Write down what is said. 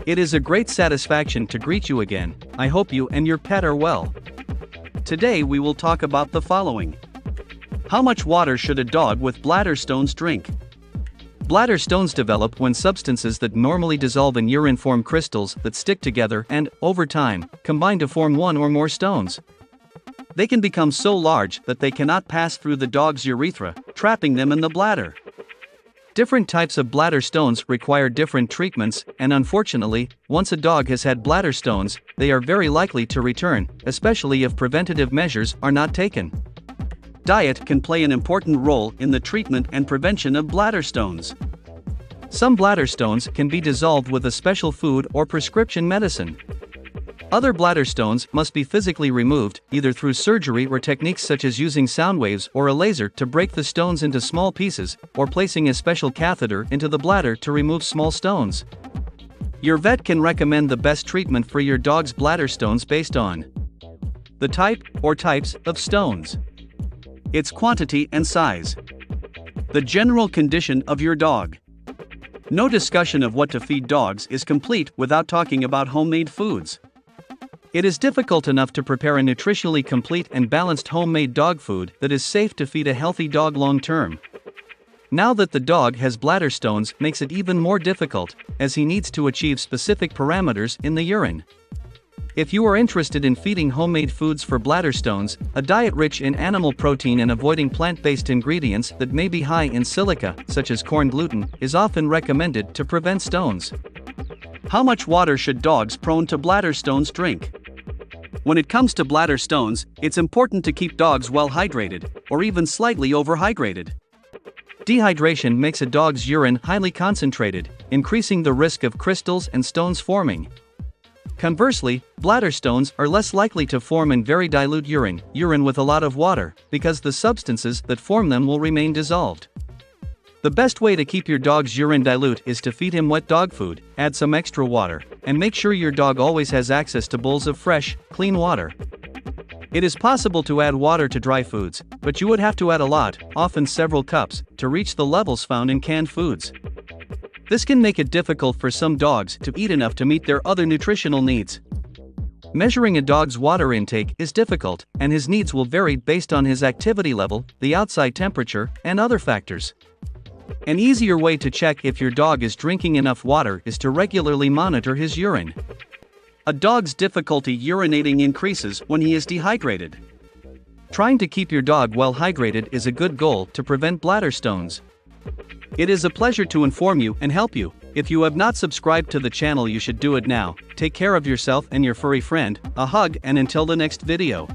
It is a great satisfaction to greet you again. I hope you and your pet are well. Today we will talk about the following. How much water should a dog with bladder stones drink? Bladder stones develop when substances that normally dissolve in urine form crystals that stick together and, over time, combine to form one or more stones. They can become so large that they cannot pass through the dog's urethra, trapping them in the bladder. Different types of bladder stones require different treatments, and unfortunately, once a dog has had bladder stones, they are very likely to return, especially if preventative measures are not taken. Diet can play an important role in the treatment and prevention of bladder stones. Some bladder stones can be dissolved with a special food or prescription medicine. Other bladder stones must be physically removed, either through surgery or techniques such as using sound waves or a laser to break the stones into small pieces, or placing a special catheter into the bladder to remove small stones. Your vet can recommend the best treatment for your dog's bladder stones based on the type or types of stones, its quantity and size, the general condition of your dog. No discussion of what to feed dogs is complete without talking about homemade foods. It is difficult enough to prepare a nutritionally complete and balanced homemade dog food that is safe to feed a healthy dog long term. Now that the dog has bladder stones makes it even more difficult, as he needs to achieve specific parameters in the urine. If you are interested in feeding homemade foods for bladder stones, a diet rich in animal protein and avoiding plant-based ingredients that may be high in silica, such as corn gluten, is often recommended to prevent stones. How much water should dogs prone to bladder stones drink? When it comes to bladder stones, it's important to keep dogs well hydrated, or even slightly overhydrated. Dehydration makes a dog's urine highly concentrated, increasing the risk of crystals and stones forming. Conversely, bladder stones are less likely to form in very dilute urine with a lot of water, because the substances that form them will remain dissolved. The best way to keep your dog's urine dilute is to feed him wet dog food, add some extra water, and make sure your dog always has access to bowls of fresh, clean water. It is possible to add water to dry foods, but you would have to add a lot, often several cups, to reach the levels found in canned foods. This can make it difficult for some dogs to eat enough to meet their other nutritional needs. Measuring a dog's water intake is difficult, and his needs will vary based on his activity level, the outside temperature, and other factors. An easier way to check if your dog is drinking enough water is to regularly monitor his urine. A dog's difficulty urinating increases when he is dehydrated. Trying to keep your dog well hydrated is a good goal to prevent bladder stones. It is a pleasure to inform you and help you. If you have not subscribed to the channel, you should do it now. Take care of yourself and your furry friend. A hug, and until the next video.